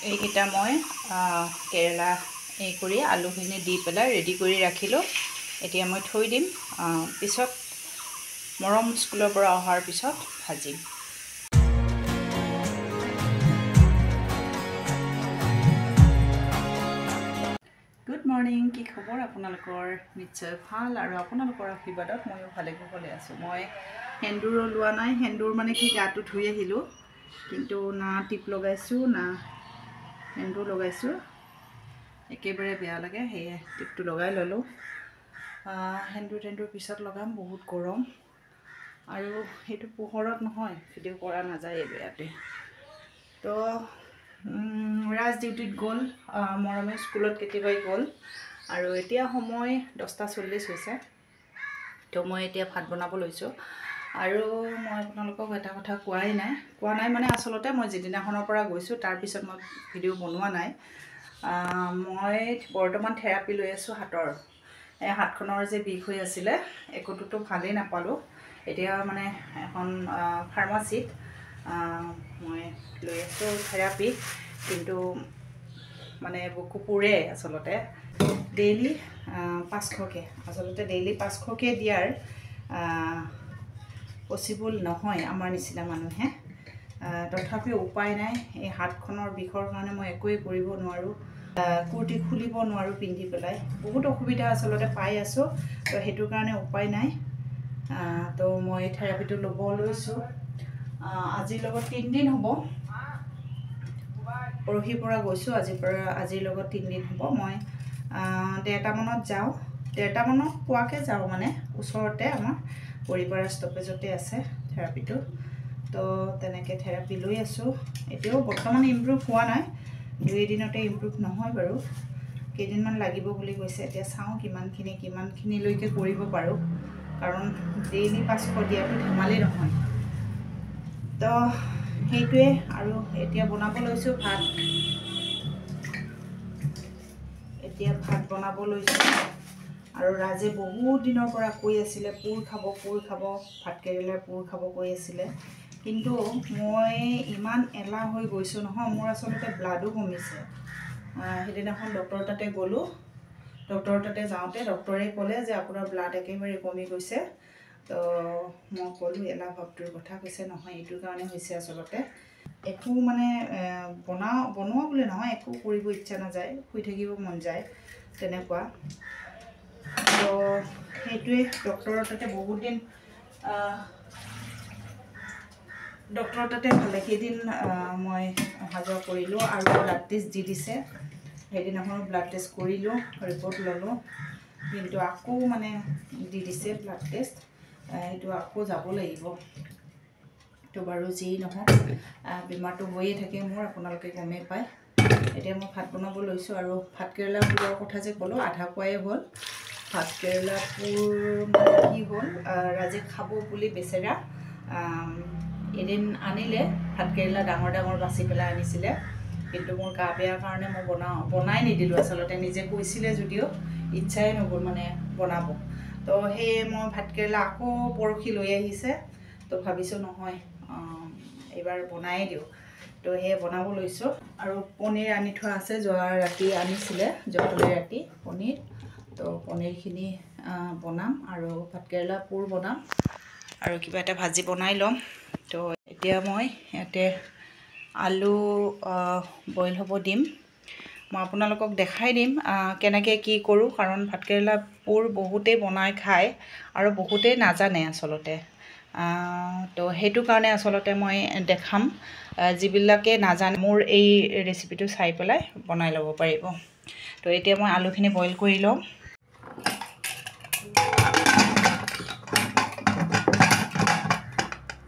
এইকেইটা মই কেৰেলা এই কৰি আলুখিনি দি পেলাই ৰেডি কৰি ৰাখিলোঁ। এতিয়া মই থৈ দিম, পিছত মৰম স্কুলৰ পৰা অহাৰ পিছত ভাজিম। গুড মৰ্ণিং, কি খবৰ আপোনালোকৰ? নিশ্চয় ভাল, আৰু আপোনালোকৰ আশীৰ্বাদত ময়ো ভালে কুশলে আছোঁ। মই সেন্দুৰো লোৱা নাই, সেন্দুৰ মানে কি গাটো ধুই আহিলোঁ, কিন্তু না টিপ লগাইছোঁ না সেন্দুৰ লগাইছোঁ, একেবাৰে বেয়া লাগে, সেয়ে টিপটো লগাই ল'লোঁ। সেন্দুৰ পিছত লগাম, বহুত গৰম, আৰু সেইটো পোহৰত নহয়, ভিডিঅ' কৰা নাযায় বেয়াতে। তো ৰাজ ডিউটিত গ'ল, মৰমে স্কুলত কেতিয়াবাই গ'ল, আৰু এতিয়া সময় 10:40 হৈছে। তো মই এতিয়া ভাত বনাব লৈছোঁ। আৰু মই আপোনালোকক এটা কথা কোৱা নাই মানে আচলতে মই যিদিনাখনৰ পৰা গৈছোঁ তাৰপিছত মই ভিডিঅ' বনোৱা নাই। মই বৰ্তমান থেৰাপি লৈ আছোঁ হাতৰ। এই হাতখনৰ যে বিষ হৈ আছিলে, একোটোতো ভালেই নাপালোঁ। এতিয়া মানে এখন ফাৰ্মাচীত মই লৈ আছোঁ থেৰাপি, কিন্তু মানে বুকু পুৰে আচলতে। ডেইলি 500কৈ, আচলতে ডেইলি 500কৈ দিয়াৰ পচিবল নহয় আমাৰ নিচিনা মানুহে। তথাপিও উপায় নাই, এই হাতখনৰ বিষৰ কাৰণে মই একোৱেই কৰিব নোৱাৰোঁ। কুৰ্তি খুলিব নোৱাৰোঁ পিন্ধি পেলাই, বহুত অসুবিধা আচলতে পাই আছোঁ। তো সেইটো কাৰণে উপায় নাই। তো মই থেৰাপিটো ল'ব লৈছোঁ। আজিৰ লগত 3 দিন হ'ব, পৰহিৰ পৰা গৈছোঁ, আজিৰ লগত 3 দিন হ'ব। মই 1:30 মানত যাওঁ, 1:30 মানত পোৱাকৈ যাওঁ, মানে ওচৰতে আমাৰ পৰিপাৰা ষ্টপেজতে আছে থেৰাপিটো। তো তেনেকৈ থেৰাপি লৈ আছোঁ। এতিয়াও বৰ্তমান ইমপ্ৰুভ হোৱা নাই, 2 এদিনতে ইমপ্ৰুভ নহয় বাৰু, কেইদিনমান লাগিব বুলি কৈছে। এতিয়া চাওঁ কিমানখিনিলৈকে কৰিব পাৰোঁ, কাৰণ ডেইলি 500 দিয়াটো ধেমালি নহয়। তো সেইটোৱে, আৰু এতিয়া বনাব লৈছোঁ ভাত। বনাব লৈছোঁ, আৰু ৰাজে বহুত দিনৰ পৰা কৈ আছিলে পুৰ খাব, ভাতকেৰেলাৰ পুৰ খাব কৈ আছিলে। কিন্তু মই ইমান এলাহ হৈ গৈছোঁ নহয়, মোৰ আচলতে ব্লাডো কমিছে। সেইদিনাখন ডক্টৰৰ তাতে গ'লোঁ, ডক্টৰৰ তাতে যাওঁতে ডক্টৰে ক'লে যে আপোনাৰ ব্লাড একেবাৰে কমি গৈছে। তো মই ক'লোঁ এলাহ ভাৱটোৰ কথা। কৈছে নহয়, এইটোৰ কাৰণে হৈছে আচলতে, একো মানে বনোৱা বুলি নহয়, একো কৰিব ইচ্ছা নাযায়, শুই থাকিব মন যায়, তেনেকুৱা। তো সেইটোৱে, ডক্টৰৰ তাতে বহুত দিন, ডক্টৰৰ তাতে ভালেকেইদিন মই অহা যোৱা কৰিলোঁ, আৰু ব্লাড টেষ্ট দি দিছে। সেইদিনাখনো ব্লাড টেষ্ট কৰিলোঁ, ৰিপৰ্ট ল'লোঁ, কিন্তু আকৌ মানে দি দিছে ব্লাড টেষ্ট, সেইটো আকৌ যাব লাগিব। তো বাৰু যি নহওক, বেমাৰটো হৈয়ে থাকে মোৰ, আপোনালোকে গমেই পায়। এতিয়া মই ভাত বনাব লৈছোঁ, আৰু ভাতকেৰেলা পুৰৰ কথা যে ক'লোঁ, আধা খোৱাই হ'ল। ভাতকেৰেলা পুৰ মানে কি হ'ল, ৰাজে খাব বুলি বেচেৰা এদিন আনিলে ভাতকেৰেলা, ডাঙৰ ডাঙৰ বাচি পেলাই আনিছিলে, কিন্তু মোৰ গা বেয়া কাৰণে মই বনাই নিদিলোঁ। আচলতে নিজে কৈছিলে যদিও ইচ্ছাই নগ'ল মানে বনাব। তো সেয়ে মই ভাতকেৰেলা আকৌ পৰহি লৈ আহিছে, তো ভাবিছোঁ নহয় এইবাৰ বনায়েই দিওঁ। তো সেয়ে বনাব লৈছোঁ। আৰু পনীৰ আনি থোৱা আছে, যোৱা ৰাতি আনিছিলে, যোৱাকালি ৰাতি পনীৰ। তো পনীৰখিনি বনাম, আৰু ভাতকেৰেলা পুৰ বনাম, আৰু কিবা এটা ভাজি বনাই ল'ম। তো এতিয়া মই ইয়াতে আলু বইল হ'ব দিম। মই আপোনালোকক দেখাই দিম কেনেকৈ কি কৰোঁ, কাৰণ ভাতকেৰেলা পুৰ বহুতেই বনাই খায়, আৰু বহুতেই নাজানে আচলতে। তো সেইটো কাৰণে আচলতে মই দেখাম, যিবিলাকে নাজানে মোৰ এই ৰেচিপিটো চাই পেলাই বনাই ল'ব পাৰিব। তো এতিয়া মই আলুখিনি বইল কৰি লওঁ।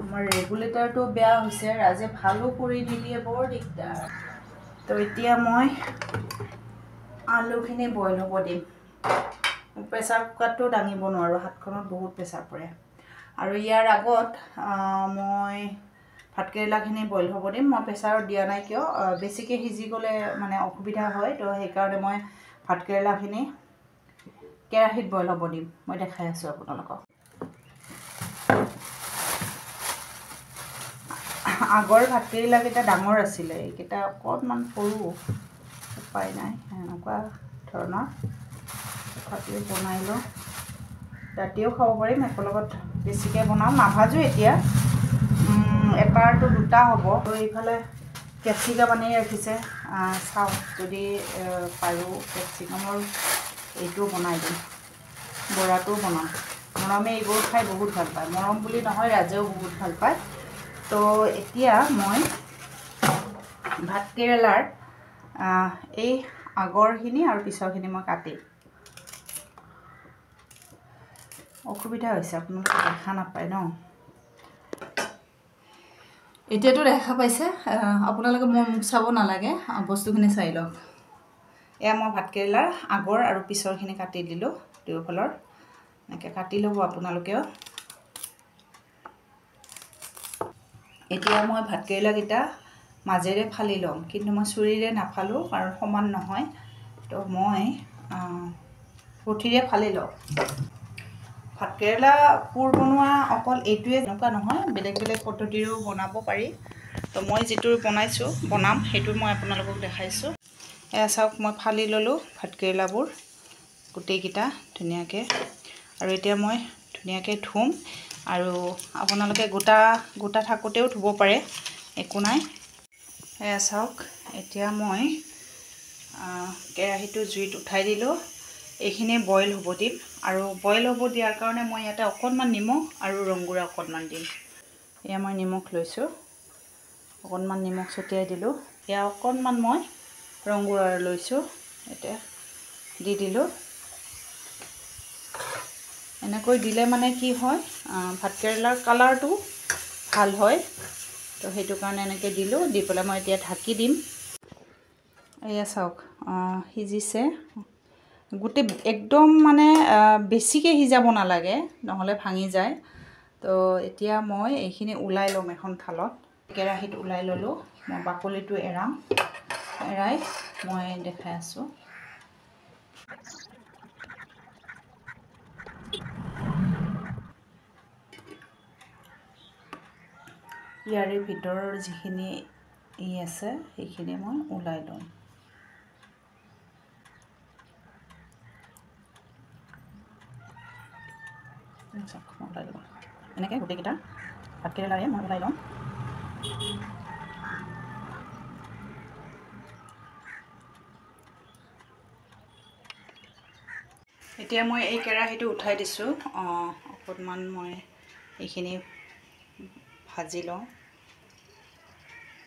আমাৰ ৰেগুলেটৰটো বেয়া হৈছে, ৰাজে ভালো কৰি নিদিয়ে, বৰ দিগদাৰ। তো এতিয়া মই আলুখিনি বইল হ'ব দিম। প্ৰেছাৰ কুকাৰটো দাঙিব নোৱাৰোঁ, হাতখনত বহুত প্ৰেছাৰ পৰে। আৰু ইয়াৰ আগত মই ভাতকেৰেলাখিনি বইল হ'ব দিম। মই প্ৰেছাৰত দিয়া নাই কিয়, বেছিকৈ সিজি গ'লে মানে অসুবিধা হয়। তো সেইকাৰণে মই ভাতকেৰেলাখিনি কেৰাহীত বইল হ'ব দিম। মই দেখাই আছোঁ আপোনালোকক। আগৰ ভাতকেৰেলাকেইটা ডাঙৰ আছিলে, এইকেইটা অকণমান সৰু, উপায় নাই এনেকুৱা ধৰণৰ। তথাপিও বনাই লওঁ, ৰাতিও খাব পাৰিম, একো লগত বেছিকৈ বনাওঁ, নাভাজোঁ এতিয়া, এটাৰটো দুটা হ'ব। আৰু এইফালে কেপচিকাম আনি ৰাখিছে, চাওঁ যদি পাৰোঁ কেপচিকামৰ এইটোও বনাই দিম, বৰাটোও বনাম। মৰমে এইবোৰ খাই বহুত ভাল পায়, মৰম বুলি নহয় ৰাজেও বহুত ভাল পায়। তো এতিয়া মই ভাতকেৰেলাৰ এই আগৰখিনি আৰু পিছৰখিনি মই কাটিম। অসুবিধা হৈছে, আপোনালোকে দেখা নাপায় ন। এতিয়াতো দেখা পাইছে, আপোনালোকে মোৰ মুখ চাব নালাগে, বস্তুখিনি চাই লওক। এয়া মই ভাতকেৰেলাৰ আগৰ আৰু পিছৰখিনি কাটি দিলোঁ, দুয়োফালৰ এনেকৈ কাটি ল'ব আপোনালোকেও। এতিয়া মই ভাতকেৰেলাকেইটা মাজেৰে ফালি ল'ম, কিন্তু মই চুৰিৰে নাফালোঁ কাৰণ সমান নহয়, তো মই বঠিৰে ফালি লওঁ। ভাতকেৰেলা পুৰ বনোৱা অকল এইটোৱে এনেকুৱা নহয়, বেলেগ বেলেগ পদ্ধতিৰেও বনাব পাৰি। তো মই যিটো বনাম সেইটো মই আপোনালোকক দেখাইছোঁ। এয়া চাওক, মই ফালি ল'লোঁ ভাতকেৰেলাবোৰ গোটেইকেইটা ধুনীয়াকৈ। আৰু এতিয়া মই ধুনীয়াকৈ ধুম, আৰু আপোনালোকে গোটা থাকোঁতেও ধুব পাৰে, একো নাই। এয়া চাওক, এতিয়া মই কেৰাহীটো জুইত উঠাই দিলোঁ, এইখিনি বইল হ'ব দিম। আৰু বইল হ'ব দিয়াৰ কাৰণে মই ইয়াতে অকণমান নিমখ আৰু ৰংগুড়া অকণমান দিম। এয়া মই নিমখ লৈছোঁ, অকণমান নিমখ ছটিয়াই দিলোঁ। এয়া অকণমান মই ৰংগুড়া লৈছোঁ, এতিয়া দি দিলোঁ। এনেকৈ দিলে মানে কি হয়, ভাতকেৰেলাৰ কালাৰটো ভাল হয়, তো সেইটো কাৰণে এনেকৈ দিলোঁ। দি পেলাই মই এতিয়া ঢাকি দিম। এয়া চাওক, সিজিছে গোটেই, একদম মানে বেছিকৈ সিজাব নালাগে, নহ'লে ভাঙি যায়। তো এতিয়া মই এইখিনি ওলাই ল'ম এখন থালত। কেৰাহীত ওলাই ল'লোঁ, মই বাকলিটো এৰাই মই দেখাই আছোঁ। ইয়াৰে ভিতৰৰ যিখিনি আছে সেইখিনি মই ওলাই ল'ম। এনেকৈ গোটেইকেইটা ভাতকেৰেলাৰে মই ওলাই ল'ম। এতিয়া মই এই কেৰাহীটো উঠাই দিছোঁ, অকণমান মই এইখিনি ভাজি লওঁ।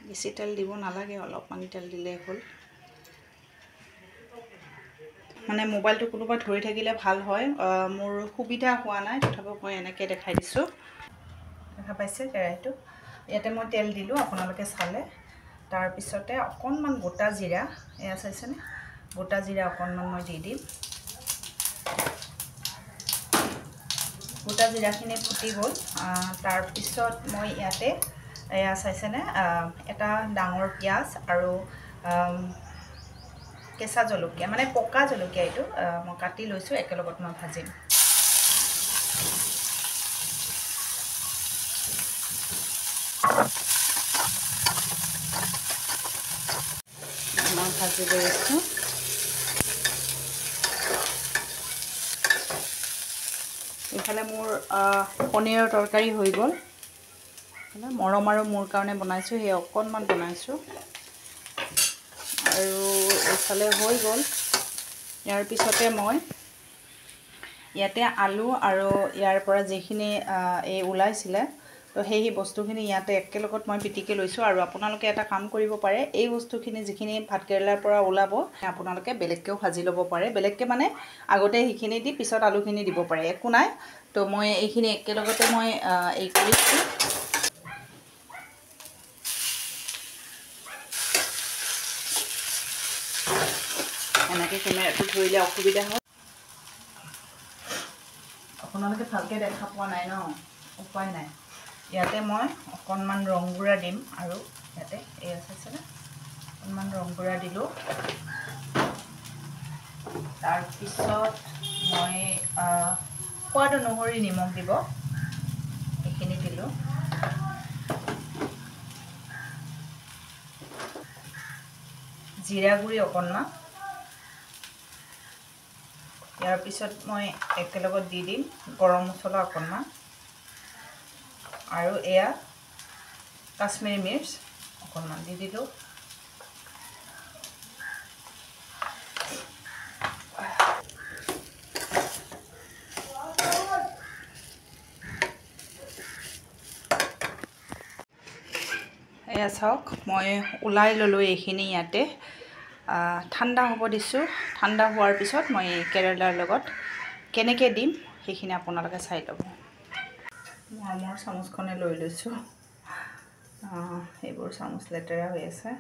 বেছি তেল দিব নালাগে, অলপমান তেল দিলেই হ'ল। মানে মোবাইলটো কোনোবা ধৰি থাকিলে ভাল হয়, মোৰ সুবিধা হোৱা নাই, তথাপিও মই এনেকৈ দেখাই দিছোঁ। দেখা পাইছে কেৰাহীটো, ইয়াতে মই তেল দিলোঁ, আপোনালোকে চালে। তাৰপিছতে অকণমান গোটা জিৰা, এয়া চাইছেনে, গোটা জিৰা অকণমান মই দি দিম। গোটা জিৰাখিনি ফুটি গ'ল। তাৰপিছত মই ইয়াতে এয়া চাইছেনে, এটা ডাঙৰ পিঁয়াজ আৰু কেঁচা জলকীয়া, মানে পকা জলকীয়া, এইটো মই কাটি লৈছোঁ, একেলগত মই ভাজিম। মই ভাজি লৈ আছোঁ। এইফালে মোৰ পনীৰৰ তৰকাৰী হৈ গ'ল। মৰম আৰু মোৰ কাৰণে বনাইছোঁ, সেই অকণমান বনাইছোঁ। আৰু এইফালে হৈ গ'ল। ইয়াৰ পিছতে মই ইয়াতে আলু আৰু ইয়াৰ পৰা যিখিনি এই ওলাইছিলে, তো সেই বস্তুখিনি ইয়াতে একেলগত মই পিটিকি লৈছোঁ। আৰু আপোনালোকে এটা কাম কৰিব পাৰে, এই বস্তুখিনি যিখিনি ভাতকেৰেলাৰ পৰা ওলাব, আপোনালোকে বেলেগকৈও ভাজি ল'ব পাৰে। বেলেগকৈ মানে আগতে সেইখিনি দি পিছত আলুখিনি দিব পাৰে, একো নাই। তো মই এইখিনি একেলগতে মই এই কৰিছোঁ। এনেকৈ কেমেৰাটো ধৰিলে অসুবিধা হয়, আপোনালোকে ভালকৈ দেখা পোৱা নাই ন, উপায় নাই। ইয়াতে মই অকণমান ৰংগুড়া দিম, আৰু ইয়াতে এই আছেনে, অকণমান ৰংগুড়া দিলোঁ। তাৰপিছত মই সোৱাদ অনুসৰি নিমখ দিব, এইখিনি দিলোঁ। জিৰা গুড়ি অকণমান, ইয়াৰ পিছত মই একেলগত দি দিম গৰম মছলা অকণমান, আৰু এয়া কাশ্মীৰী মিৰ্চ অকণমান দি দিলোঁ। এয়া চাওক, মই ওলাই ল'লোঁ এইখিনি ইয়াতে, ঠাণ্ডা হ'ব দিছোঁ। ঠাণ্ডা হোৱাৰ পিছত মই কেৰেলাৰ লগত কেনেকৈ দিম সেইখিনি আপোনালোকে চাই ল'ব। মই চামুচখনে লৈ লৈছোঁ, এইবোৰ চামুচ লেতেৰা হৈ আছে।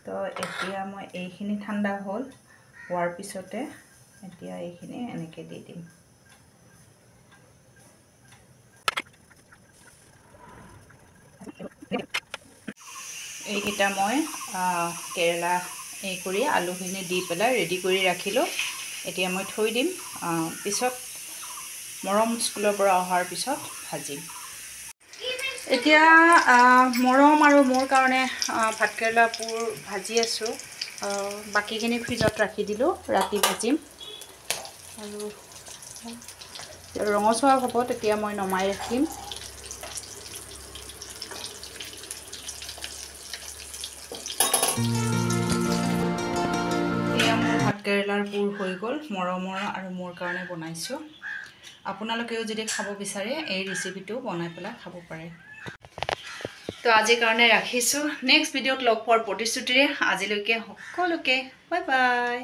তো এতিয়া মই এইখিনি ঠাণ্ডা হোৱাৰ পিছতে এতিয়া এইখিনি এনেকৈ দি দিম। এইকেইটা মই কেৰেলা এই কৰি আলুখিনি দি পেলাই ৰেডি কৰি ৰাখিলোঁ। এতিয়া মই থৈ দিম, পিছত মৰম স্কুলৰ পৰা অহাৰ পিছত ভাজিম। এতিয়া মৰম আৰু মোৰ কাৰণে ভাতকেৰেলা পুৰ ভাজি আছোঁ। বাকীখিনি ফ্ৰিজত ৰাখি দিলোঁ, ৰাতি ভাজিম। আৰু ৰঙচুৱা হ'ব তেতিয়া মই নমাই ৰাখিম। এয়া মোৰ ভাতকেৰেলাৰ পুৰ হৈ গ'ল, মৰমৰ আৰু মোৰ কাৰণে বনাইছোঁ। আপোনালোকেও যদি খাব বিচাৰে এই ৰেচিপিটো বনাই পেলাই খাব পাৰে। তো আজিৰ কাৰণে ৰাখিছোঁ। নেক্সট ভিডিঅ'ত লগ পোৱাৰ প্ৰতিশ্ৰুতিৰে আজিলৈকে সকলোকে বাই বাই।